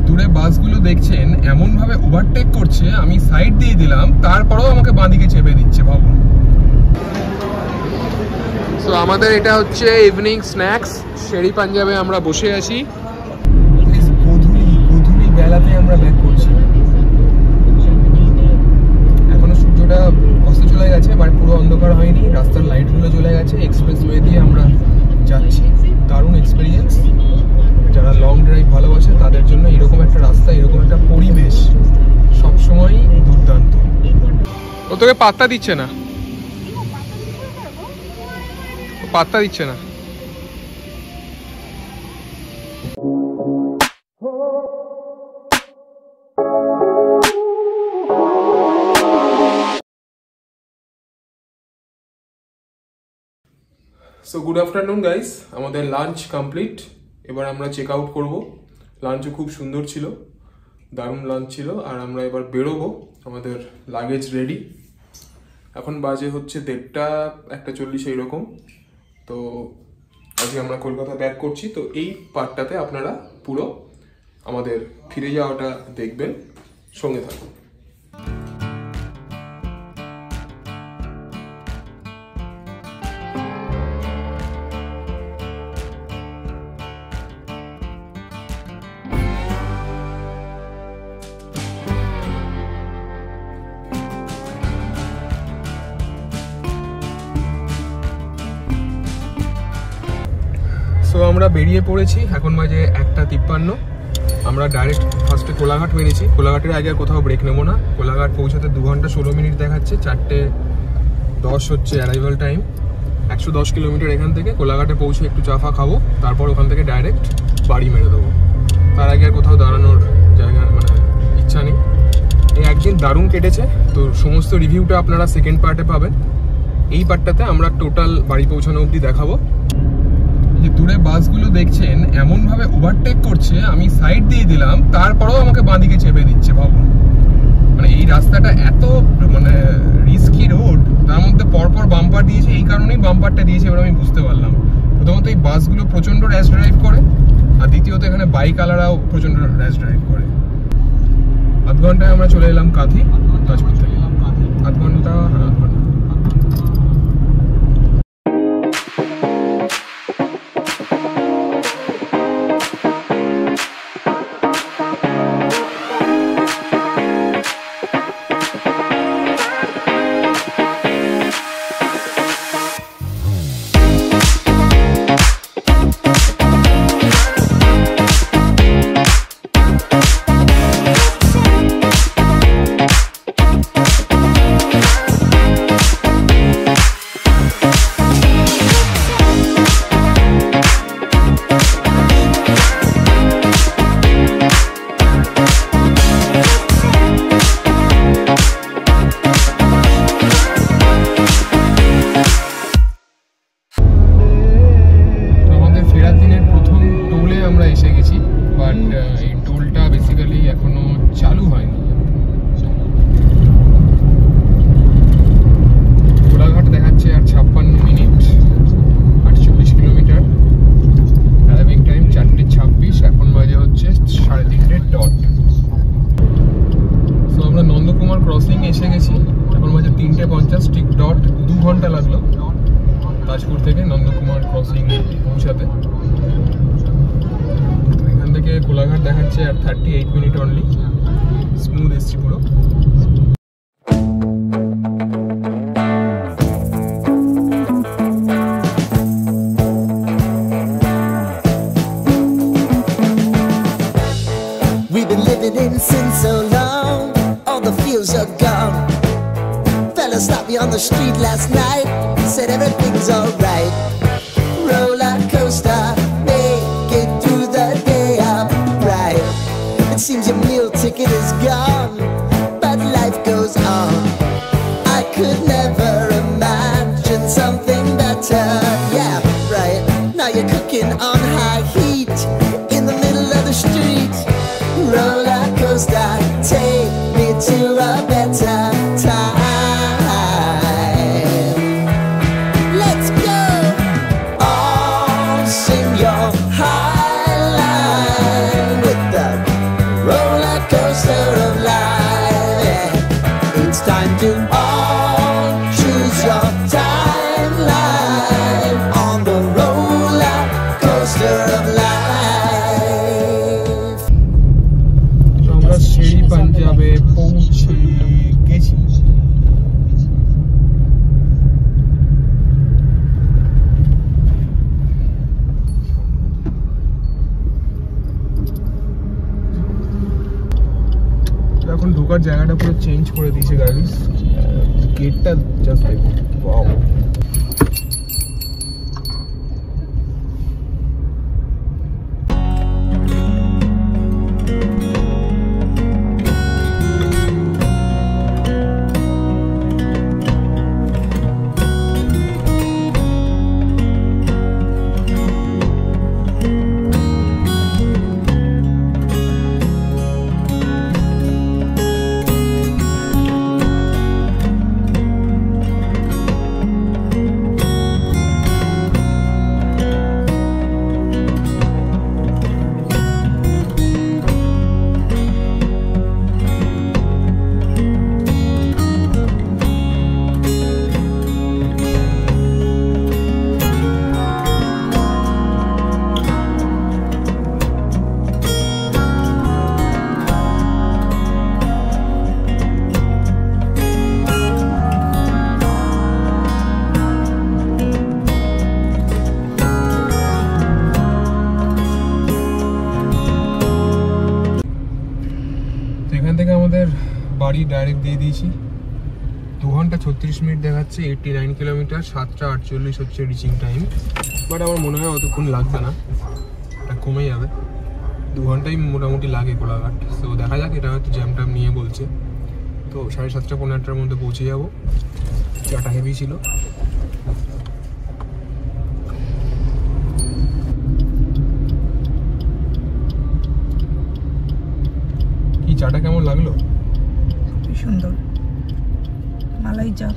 দূরে বাসগুলো দেখছেন এমন ভাবে ওভারটেক করছে, আমি সাইড দিয়ে দিলাম, তারপরেও আমাকে বাঁদিকে চেপে দিচ্ছে, ভাবুন। তো আমাদের এটা হচ্ছে ইভিনিং স্ন্যাক্স। শেরি পাঞ্জাবে আমরা বসে আছি, গধূলি বেলাতে আমরা ব্যাক করছি। এখনো সূর্যটা অস্ত চলে গেছে, বাট পুরো অন্ধকার হয়নি, রাস্তার লাইটগুলো চলে গেছে। এক্সপ্রেসওয়ে দিয়ে আমরা যাচ্ছি, দারুণ এক্সপিরিয়েন্স। যারা লং ড্রাইভ ভালোবাসে তাদের জন্য এরকম একটা রাস্তা, এরকম একটা পরিবেশ সবসময় দুর্দান্ত। ও তোকে পাত্তা দিচ্ছে না, পাত্তা দিচ্ছে না। সো গুড আফটারনুন গাইস, আমাদের লাঞ্চ কমপ্লিট। এবার আমরা চেক আউট করবো। লাঞ্চও খুব সুন্দর ছিল, দারুণ লাঞ্চ ছিল। আর আমরা এবার বেরোবো, আমাদের লাগেজ রেডি। এখন বাজে হচ্ছে 1:30-1:40 এইরকম। তো আজকে আমরা কলকাতা ব্যাক করছি। তো এই পার্টটাতে আপনারা পুরো আমাদের ফিরে যাওয়াটা দেখবেন, সঙ্গে থাকুন। সো আমরা বেরিয়ে পড়েছি, এখন বাজে 1:53। আমরা ডাইরেক্ট ফার্স্টে কোলাঘাট বেরিয়েছি। কোলাঘাটের আগে আর কোথাও ব্রেক নেবো না। কোলাঘাট পৌঁছাতে 2 ঘন্টা 16 মিনিট দেখাচ্ছে। 4:10 হচ্ছে অ্যারাইভাল টাইম। 110 কিলোমিটার এখান থেকে। কোলাঘাটে পৌঁছে একটু চাফা খাবো, তারপর ওখান থেকে ডাইরেক্ট বাড়ি মেরে দেবো। তার আগে আর কোথাও দাঁড়ানোর জায়গা ইচ্ছা নেই। এই একদিন দারুণ কেটেছে। তো সমস্ত রিভিউটা আপনারা সেকেন্ড পার্টে পাবেন। এই পার্টটাতে আমরা টোটাল বাড়ি পৌঁছানো অবধি দেখাবো। যে দূরে বাসগুলো দেখছেন এমন ভাবে ওভারটেক করছে, আমি সাইড দিয়ে দিলাম, তারপরেও আমাকে বাঁদিকে চেপে দিচ্ছে, ভাবুন। এই রাস্তাটা এত রিস্কি রোড, তার মধ্যে পরপর বাম্পার দিয়েছে। এই কারণেই বাম্পারটা দিয়েছে, এবার আমি বুঝতে পারলাম। প্রথমত এই বাসগুলো প্রচন্ড র্যাশ ড্রাইভ করে, আর দ্বিতীয়ত এখানে বাইক আলারাও প্রচন্ড র্যাশ ড্রাইভ করে। আধ ঘন্টায় আমরা চলে এলাম কাঁথি, তাজপুর থেকে। আধ ঘন্টা। তাজপুর থেকে নন্দকুমার ক্রসিং পৌঁছাতে। এখান থেকে কোলাঘাট দেখাচ্ছে আর 38 মিনিট অনলি। স্মুথ এসছি পুরো। We've been living in sin so long, all the feels are gone. Fella stopped me on the street last night, said everything's alright. Roller coaster, make it through the day upright. It seems your meal ticket is gone, but life goes on. I could never imagine something better. Yeah, right. Now you're cooking on high heat in the middle of the street. Roller coaster, take me to a better time. Let's go. এখন ঢোকার জায়গাটা পুরো change করে দিয়েছে গাড়ির গেটটা, just দেখুন, wow. এখান থেকে আমাদের বাড়ি ডাইরেক্ট দিয়ে দিয়েছি। 2 ঘন্টা 36 মিনিট দেখাচ্ছে, 89 কিলোমিটার, 7টা 48 হচ্ছে রিচিং টাইম। বাট আমার মনে হয় অতক্ষণ লাগবে না, এটা কমে যাবে। 2 ঘন্টাই মোটামুটি লাগে কোলাঘাট। তো দেখা যাক, এটা হয়তো জ্যাম ট্যাম নিয়ে বলছে। তো 7:30 পৌনে 8টার মধ্যে পৌঁছে যাবো। চাটা হেভি ছিল। কি চাটা কেমন লাগলো? খুব সুন্দর, মালাই চা।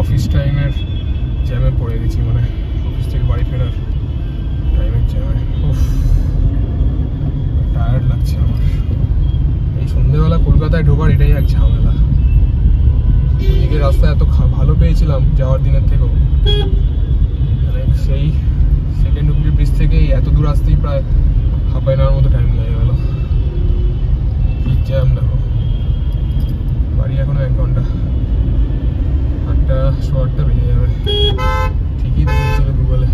অফিস টাইমের জ্যামে পড়ে গেছি, মানে অফিস থেকে বাড়ি ফেরার টাইমের জ্যামে। টায়ার্ড লাগছে আমার। এই সন্ধ্যেবেলা কলকাতায় ঢোকার এটাই এক ঝামেলা। এদিকে রাস্তা এত ভালো পেয়েছিলাম যাওয়ার দিনের থেকেও, মানে সেই সেকেন্ড হুগলি ব্রিজ থেকে এত দূর আসতেই প্রায় হাফ অ্যান আওয়ার মতো টাইম লেগে গেল। কি জ্যাম দেখো, বাড়ি এখনো 1 ঘন্টা, 8টা 8:15 বেজে যাবে। ঠিকই দেখিয়েছিল গুগলে।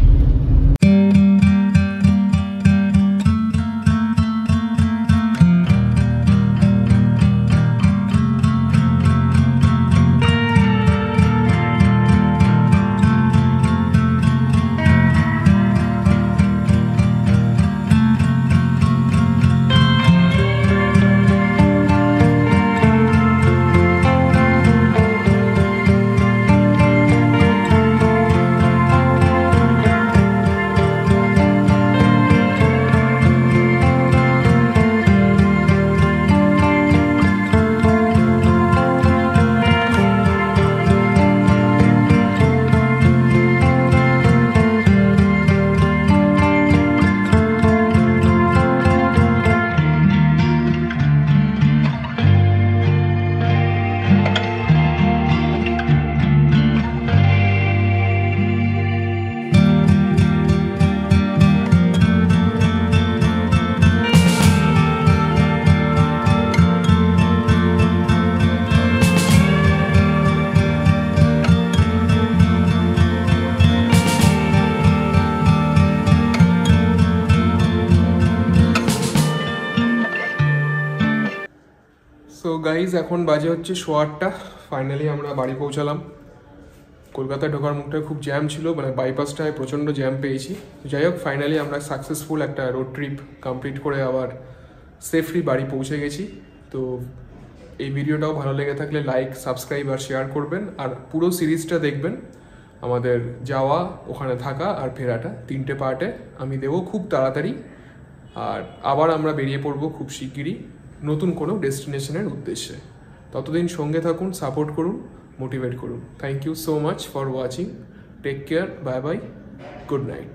সো গাইজ এখন বাজে হচ্ছে 8:15। ফাইনালি আমরা বাড়ি পৌঁছালাম। কলকাতায় ঢোকার মুখটা খুব জ্যাম ছিল, মানে বাইপাসটায় প্রচণ্ড জ্যাম পেয়েছি। যাই হোক, ফাইনালি আমরা সাকসেসফুল একটা রোড ট্রিপ কমপ্লিট করে আবার সেফলি বাড়ি পৌঁছে গেছি। তো এই ভিডিওটাও ভালো লেগে থাকলে লাইক, সাবস্ক্রাইব আর শেয়ার করবেন। আর পুরো সিরিজটা দেখবেন, আমাদের যাওয়া, ওখানে থাকা আর ফেরাটা 3টে পার্টে আমি দেবো খুব তাড়াতাড়ি। আর আবার আমরা বেরিয়ে পড়বো খুব শিগগিরই নতুন কোনো ডেস্টিনেশনের উদ্দেশ্যে। ততদিন সঙ্গে থাকুন, সাপোর্ট করুন, মোটিভেট করুন। Thank you so much for watching. Take care, bye bye, good night.